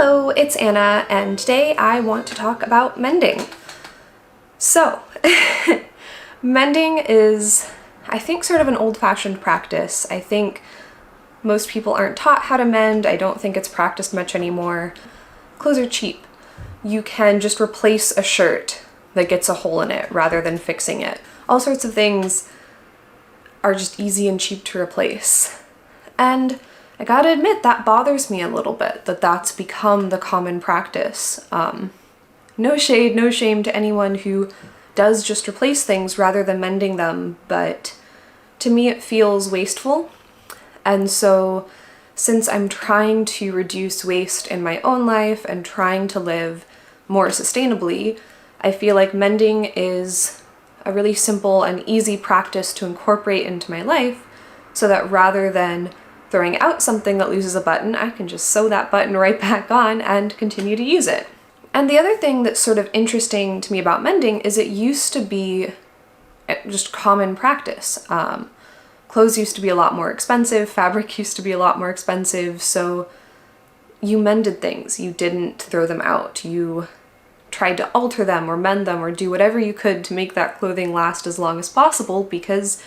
Hello, it's Anna, and today I want to talk about mending. So, mending is, I think, sort of an old-fashioned practice. I think most people aren't taught how to mend. I don't think it's practiced much anymore. Clothes are cheap. You can just replace a shirt that gets a hole in it rather than fixing it. All sorts of things are just easy and cheap to replace. And I gotta admit, that bothers me a little bit, that that's become the common practice. No shade, no shame to anyone who does just replace things rather than mending them, but to me it feels wasteful. And so, since I'm trying to reduce waste in my own life and trying to live more sustainably, I feel like mending is a really simple and easy practice to incorporate into my life, so that rather than throwing out something that loses a button, I can just sew that button right back on and continue to use it. And the other thing that's sort of interesting to me about mending is it used to be just common practice. Clothes used to be a lot more expensive, fabric used to be a lot more expensive, so you mended things, you didn't throw them out. You tried to alter them or mend them or do whatever you could to make that clothing last as long as possible because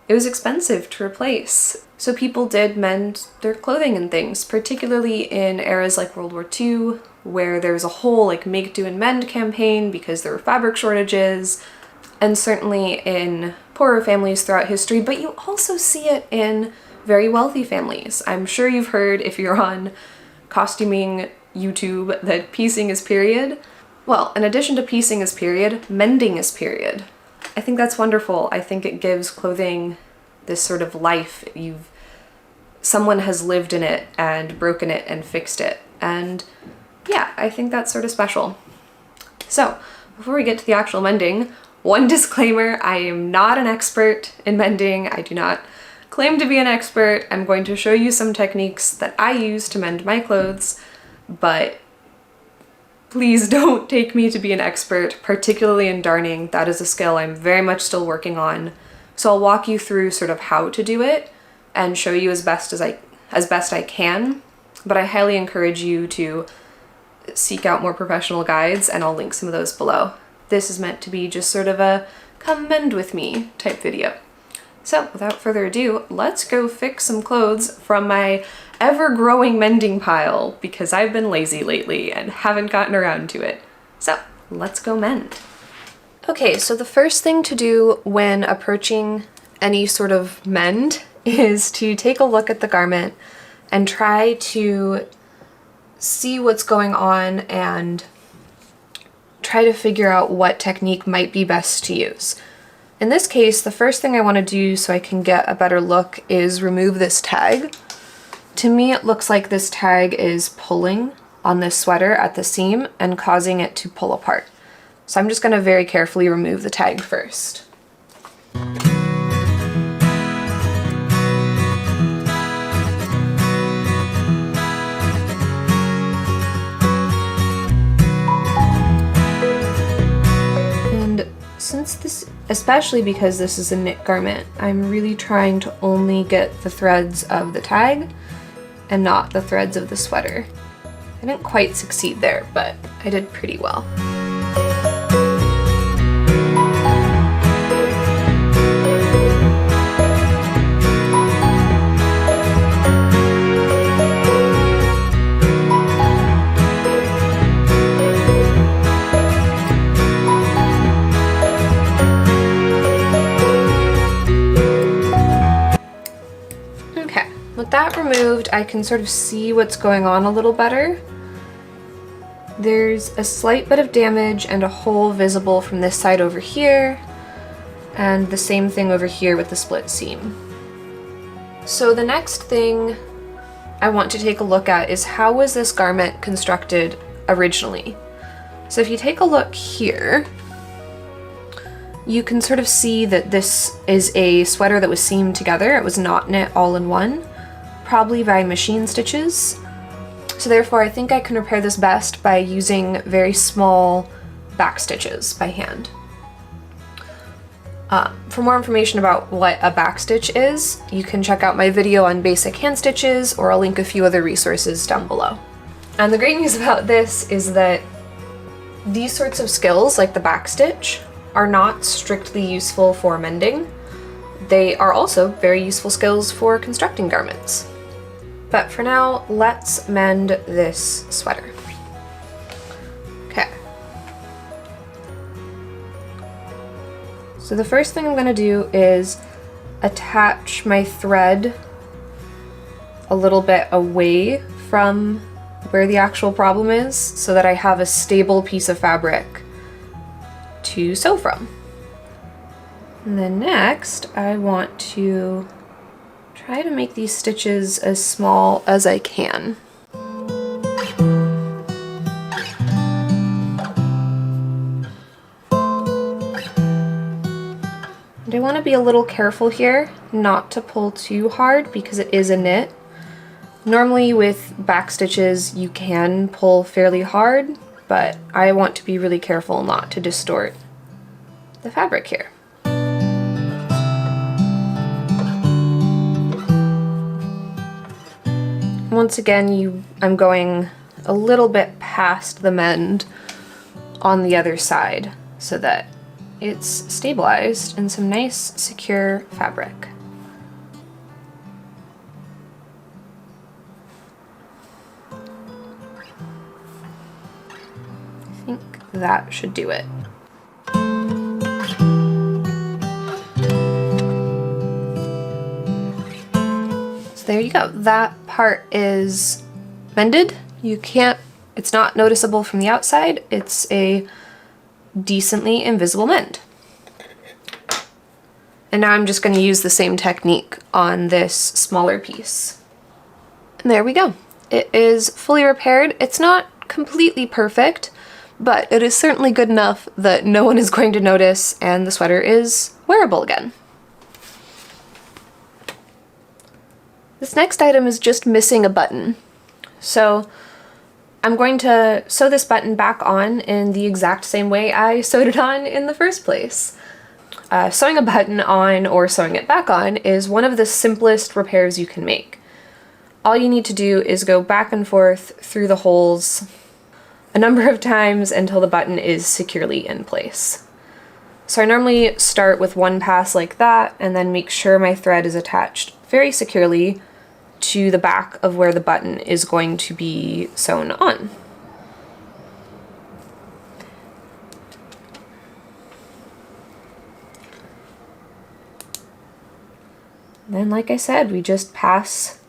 it was expensive to replace. So people did mend their clothing and things, particularly in eras like World War II, where there was a whole make do and mend campaign because there were fabric shortages, and certainly in poorer families throughout history, but you also see it in very wealthy families. I'm sure you've heard, if you're on costuming YouTube, that piecing is period. Well, in addition to piecing is period, mending is period. I think that's wonderful. I think it gives clothing this sort of life. Someone has lived in it and broken it and fixed it. And yeah, I think that's sort of special. So, before we get to the actual mending, one disclaimer, I am not an expert in mending. I do not claim to be an expert. I'm going to show you some techniques that I use to mend my clothes, but please don't take me to be an expert, particularly in darning. That is a skill I'm very much still working on. So I'll walk you through sort of how to do it and show you as best I can, but I highly encourage you to seek out more professional guides, and I'll link some of those below. This is meant to be just sort of a come mend with me type video. So without further ado, let's go fix some clothes from my ever-growing mending pile because I've been lazy lately and haven't gotten around to it. So let's go mend. Okay, so the first thing to do when approaching any sort of mend is to take a look at the garment and try to see what's going on and try to figure out what technique might be best to use. In this case, the first thing I want to do so I can get a better look is remove this tag. To me, it looks like this tag is pulling on this sweater at the seam and causing it to pull apart. So I'm just going to very carefully remove the tag first. Since this, especially because this is a knit garment, I'm really trying to only get the threads of the tag and not the threads of the sweater. I didn't quite succeed there, but I did pretty well. With that removed, I can sort of see what's going on a little better. There's a slight bit of damage and a hole visible from this side over here, and the same thing over here with the split seam. So the next thing I want to take a look at is how was this garment constructed originally? So if you take a look here, you can sort of see that this is a sweater that was seamed together. It was not knit all in one, probably by machine stitches. So therefore I think I can repair this best by using very small back stitches by hand. For more information about what a backstitch is, you can check out my video on basic hand stitches, or I'll link a few other resources down below. And the great news about this is that these sorts of skills, like the backstitch, are not strictly useful for mending. They are also very useful skills for constructing garments. But for now, let's mend this sweater. Okay. So the first thing I'm going to do is attach my thread a little bit away from where the actual problem is so that I have a stable piece of fabric to sew from. And then next, I want to try to make these stitches as small as I can. And I want to be a little careful here not to pull too hard because it is a knit. Normally with back stitches you can pull fairly hard, but I want to be really careful not to distort the fabric here. Once again, I'm going a little bit past the mend on the other side so that it's stabilized in some nice secure fabric. I think that should do it. So there you go. That part is mended. It's not noticeable from the outside. It's a decently invisible mend. And now I'm just going to use the same technique on this smaller piece. And there we go. It is fully repaired. It's not completely perfect, but it is certainly good enough that no one is going to notice and the sweater is wearable again. This next item is just missing a button. So I'm going to sew this button back on in the exact same way I sewed it on in the first place. Sewing a button on or sewing it back on is one of the simplest repairs you can make. All you need to do is go back and forth through the holes a number of times until the button is securely in place. So I normally start with one pass like that and then make sure my thread is attached very securely to the back of where the button is going to be sewn on. Then, like I said, we just pass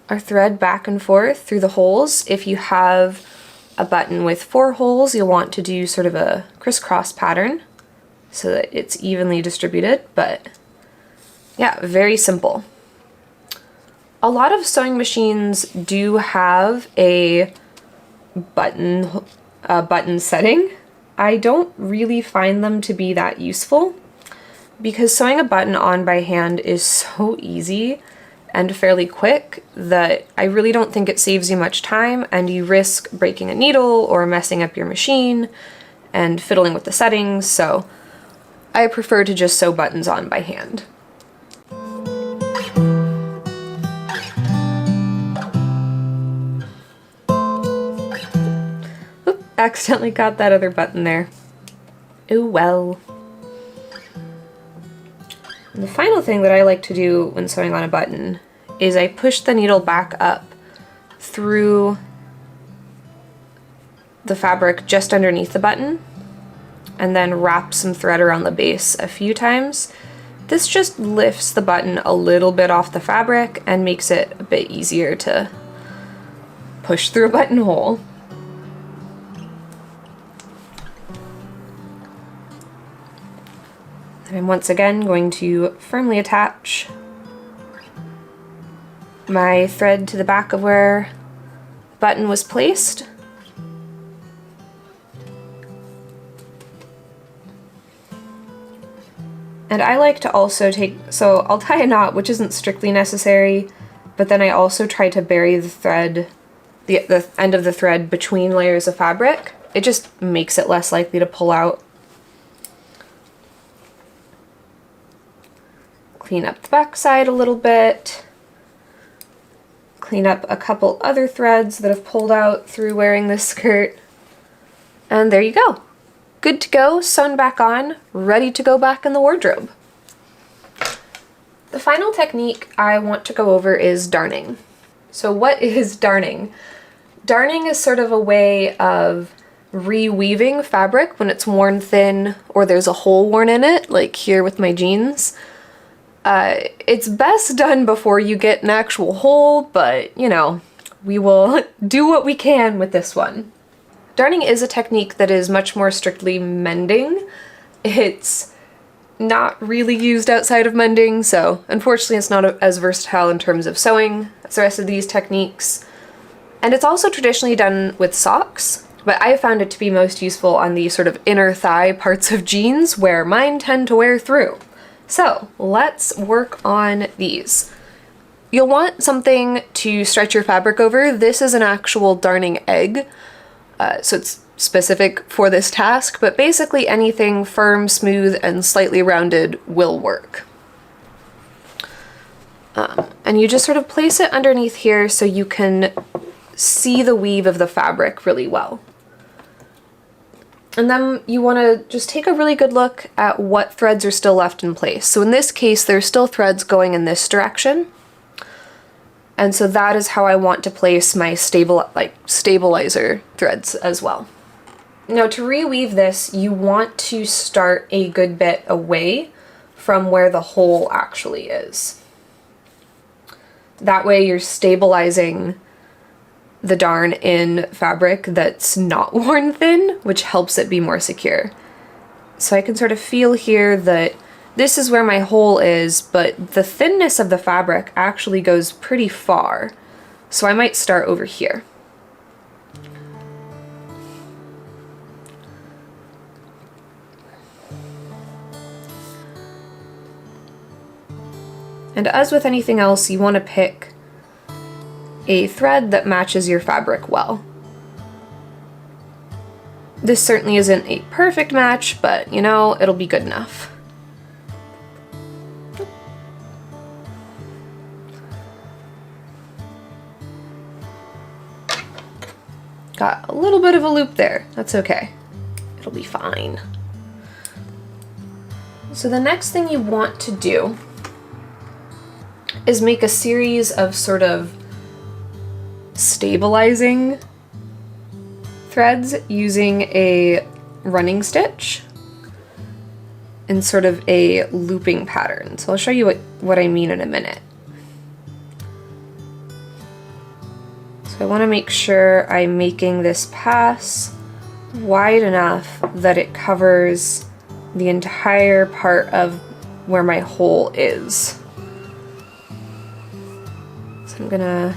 our thread back and forth through the holes. If you have a button with 4 holes, you'll want to do sort of a crisscross pattern so that it's evenly distributed, but yeah, very simple. A lot of sewing machines do have a button setting. I don't really find them to be that useful because sewing a button on by hand is so easy and fairly quick that I really don't think it saves you much time, and you risk breaking a needle or messing up your machine and fiddling with the settings, so I prefer to just sew buttons on by hand. Oop, accidentally got that other button there. Ooh, well. And the final thing that I like to do when sewing on a button is I push the needle back up through the fabric just underneath the button and then wrap some thread around the base a few times. This just lifts the button a little bit off the fabric and makes it a bit easier to push through a buttonhole. I'm once again going to firmly attach my thread to the back of where the button was placed. And I like to also so I'll tie a knot, which isn't strictly necessary, but then I also try to bury the thread, the end of the thread between layers of fabric. It just makes it less likely to pull out. Clean up the back side a little bit. clean up a couple other threads that have pulled out through wearing this skirt. And there you go. Good to go, sewn back on, ready to go back in the wardrobe. The final technique I want to go over is darning. So what is darning? Darning is sort of a way of reweaving fabric when it's worn thin or there's a hole worn in it, like here with my jeans. It's best done before you get an actual hole, but you know, we will do what we can with this one. Darning is a technique that is much more strictly mending. It's not really used outside of mending, so unfortunately it's not as versatile in terms of sewing as the rest of these techniques. And it's also traditionally done with socks, but I found it to be most useful on the sort of inner thigh parts of jeans where mine tend to wear through. So let's work on these. You'll want something to stretch your fabric over. This is an actual darning egg, so it's specific for this task, but basically anything firm, smooth, and slightly rounded will work. And you just sort of place it underneath here so you can see the weave of the fabric really well. And then you want to just take a really good look at what threads are still left in place. So in this case, there's still threads going in this direction. And so that is how I want to place my stabilizer threads as well. Now to reweave this, you want to start a good bit away from where the hole actually is. That way you're stabilizing the darn in fabric that's not worn thin, which helps it be more secure. So I can sort of feel here that this is where my hole is, but the thinness of the fabric actually goes pretty far. So I might start over here. And as with anything else, you want to pick a thread that matches your fabric well. This certainly isn't a perfect match, but you know, it'll be good enough. Got a little bit of a loop there. That's okay. It'll be fine. So the next thing you want to do is make a series of sort of stabilizing threads using a running stitch in sort of a looping pattern. So I'll show you what I mean in a minute. So I want to make sure I'm making this pass wide enough that it covers the entire part of where my hole is. So I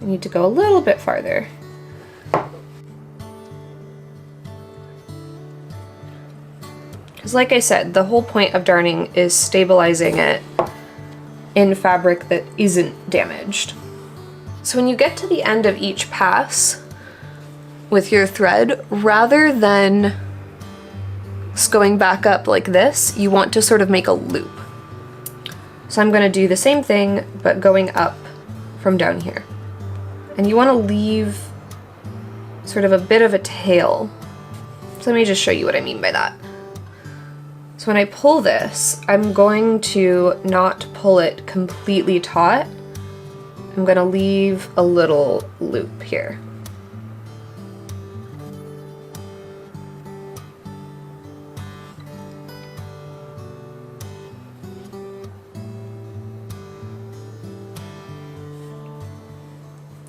need to go a little bit farther. Because like I said, the whole point of darning is stabilizing it in fabric that isn't damaged. So when you get to the end of each pass with your thread, rather than just going back up like this, you want to sort of make a loop. So I'm going to do the same thing, but going up from down here. And you want to leave sort of a bit of a tail. So let me just show you what I mean by that. So when I pull this, I'm going to not pull it completely taut. I'm going to leave a little loop here.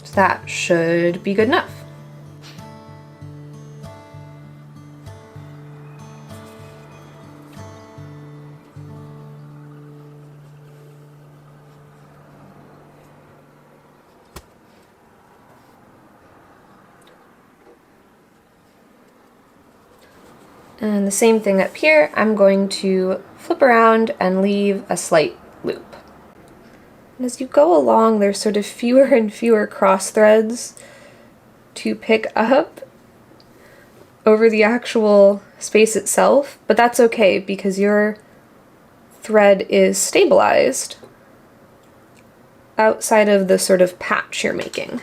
So that should be good enough. And the same thing up here, I'm going to flip around and leave a slight loop. And as you go along, there's sort of fewer and fewer cross threads to pick up over the actual space itself, but that's okay because your thread is stabilized outside of the sort of patch you're making.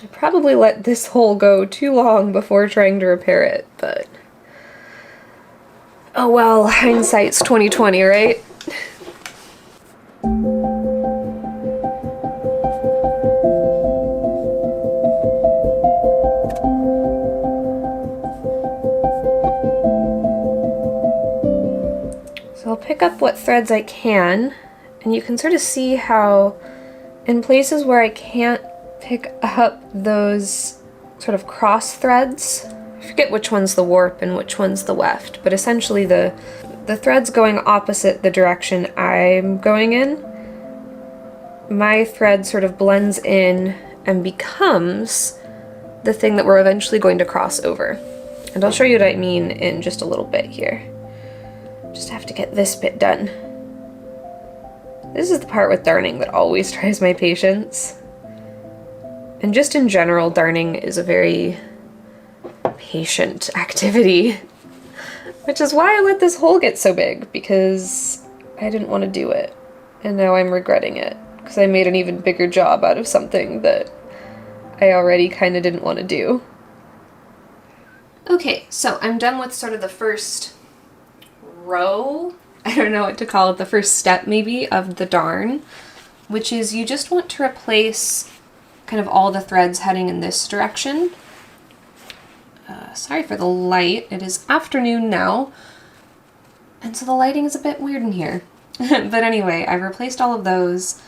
I probably let this hole go too long before trying to repair it, but oh well, hindsight's 20/20, right? So I'll pick up what threads I can, and you can sort of see how in places where I can't pick up those sort of cross threads, I forget which one's the warp and which one's the weft, but essentially the threads going opposite the direction I'm going in, my thread sort of blends in and becomes the thing that we're eventually going to cross over. And I'll show you what I mean in just a little bit here. Just have to get this bit done. This is the part with darning that always tries my patience. And just in general, darning is a very patient activity. Which is why I let this hole get so big, because I didn't want to do it. And now I'm regretting it, because I made an even bigger job out of something that I already kind of didn't want to do. Okay, so I'm done with sort of the first row, I don't know what to call it, the first step maybe of the darn, which is you just want to replace kind of all the threads heading in this direction. Sorry for the light, it is afternoon now, and so the lighting is a bit weird in here. But anyway, I've replaced all of those,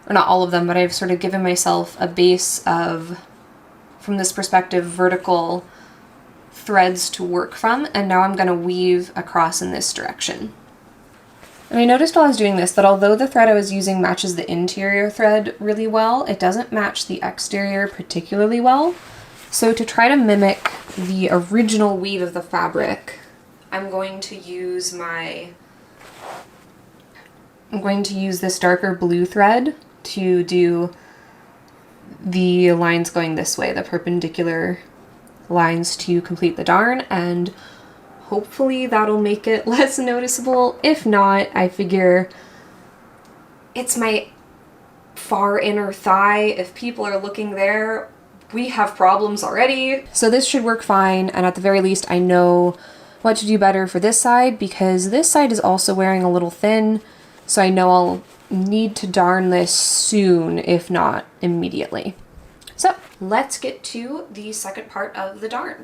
or not all of them, but I've sort of given myself a base of, from this perspective, vertical threads to work from, and now I'm going to weave across in this direction. And I noticed while I was doing this that although the thread I was using matches the interior thread really well, it doesn't match the exterior particularly well. So to try to mimic the original weave of the fabric, I'm going to use this darker blue thread to do the lines going this way, the perpendicular lines to complete the darn, and hopefully that'll make it less noticeable. If not, I figure it's my far inner thigh. If people are looking there, we have problems already. So this should work fine, and at the very least I know what to do better for this side, because this side is also wearing a little thin, so I know I'll need to darn this soon, if not immediately. So let's get to the second part of the darn.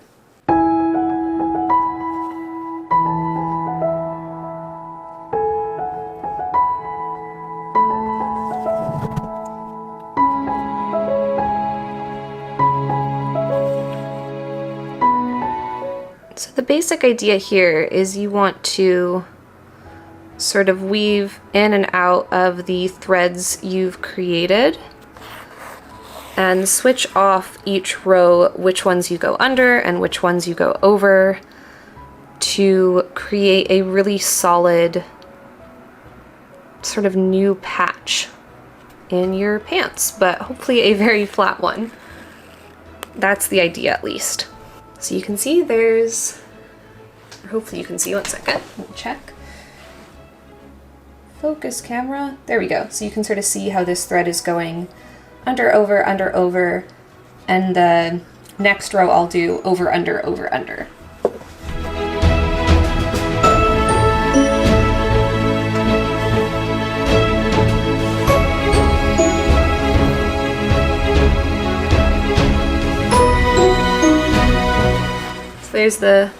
So the basic idea here is you want to sort of weave in and out of the threads you've created and switch off each row which ones you go under and which ones you go over to create a really solid sort of new patch in your pants, but hopefully a very flat one. That's the idea, at least. So you can see there's, or hopefully you can see, one second, we'll check. Focus camera, there we go. So you can sort of see how this thread is going under, over, and the next row I'll do over, under, over, under. So there's the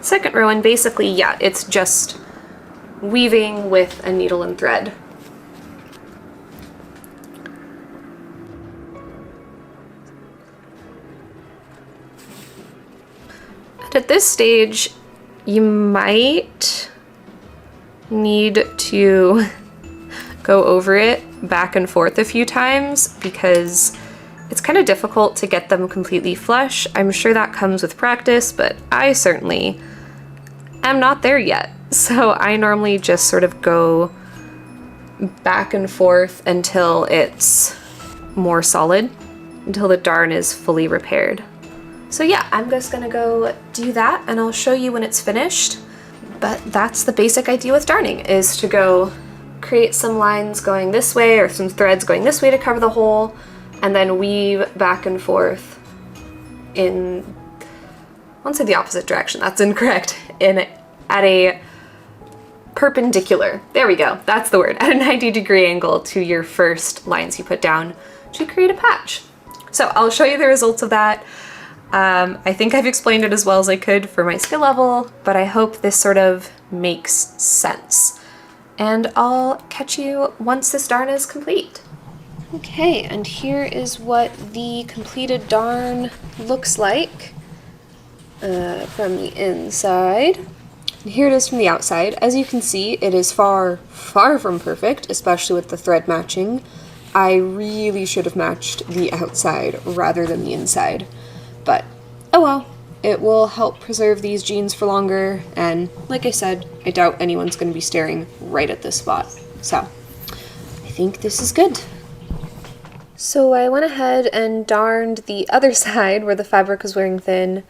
second row, and basically, yeah, it's just weaving with a needle and thread. At this stage, you might need to go over it back and forth a few times because it's kind of difficult to get them completely flush. I'm sure that comes with practice, but I certainly am not there yet. So I normally just sort of go back and forth until it's more solid, until the darn is fully repaired. So yeah, I'm just gonna go do that and I'll show you when it's finished. But that's the basic idea with darning, is to go create some lines going this way or some threads going this way to cover the hole, and then weave back and forth in, I won't say the opposite direction, that's incorrect, at a perpendicular, there we go, that's the word, at a 90-degree angle to your first lines you put down to create a patch. So I'll show you the results of that. I think I've explained it as well as I could for my skill level, but I hope this sort of makes sense. And I'll catch you once this darn is complete. Okay, and here is what the completed darn looks like from the inside. And here it is from the outside. As you can see, it is far, far from perfect, especially with the thread matching. I really should have matched the outside rather than the inside. But, oh well, it will help preserve these jeans for longer, and like I said, I doubt anyone's going to be staring right at this spot. So, I think this is good. So I went ahead and darned the other side where the fabric was wearing thin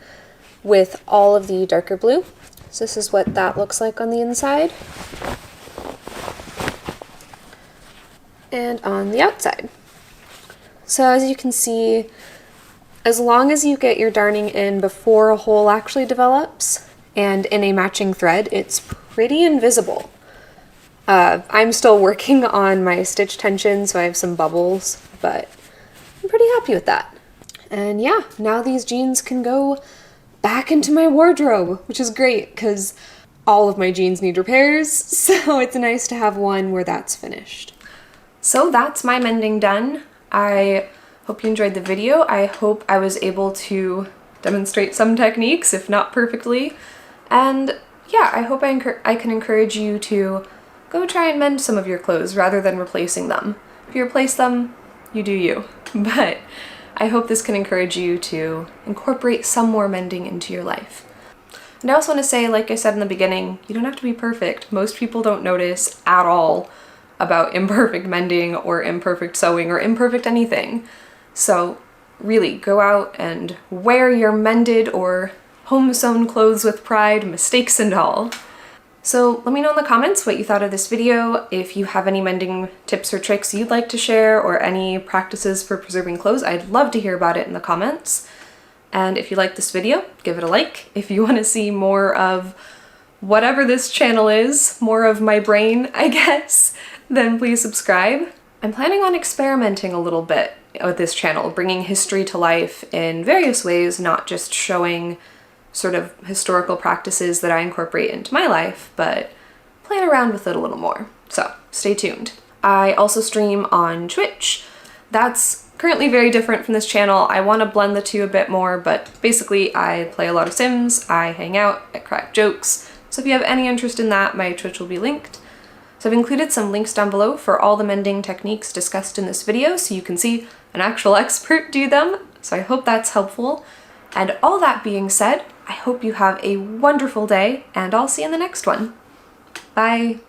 with all of the darker blue. So this is what that looks like on the inside. And on the outside. So as you can see, as long as you get your darning in before a hole actually develops and in a matching thread, it's pretty invisible. I'm still working on my stitch tension, so I have some bubbles, but I'm pretty happy with that. And yeah, now these jeans can go back into my wardrobe, which is great because all of my jeans need repairs, so it's nice to have one where that's finished. So that's my mending done. I hope you enjoyed the video. I hope I was able to demonstrate some techniques, if not perfectly. And yeah, I hope I can encourage you to go try and mend some of your clothes rather than replacing them. If you replace them, you do you. But I hope this can encourage you to incorporate some more mending into your life. And I also want to say, like I said in the beginning, you don't have to be perfect. Most people don't notice at all about imperfect mending or imperfect sewing or imperfect anything. So really, go out and wear your mended or home-sewn clothes with pride, mistakes and all. So let me know in the comments what you thought of this video, if you have any mending tips or tricks you'd like to share, or any practices for preserving clothes. I'd love to hear about it in the comments. And if you like this video, give it a like. If you want to see more of whatever this channel is, more of my brain, I guess, then please subscribe. I'm planning on experimenting a little bit with this channel, bringing history to life in various ways, not just showing sort of historical practices that I incorporate into my life, but playing around with it a little more. So stay tuned. I also stream on Twitch. That's currently very different from this channel. I want to blend the two a bit more, but basically I play a lot of Sims, I hang out, I crack jokes. So if you have any interest in that, my Twitch will be linked. So I've included some links down below for all the mending techniques discussed in this video so you can see an actual expert do them. So I hope that's helpful. And all that being said, I hope you have a wonderful day, and I'll see you in the next one. Bye!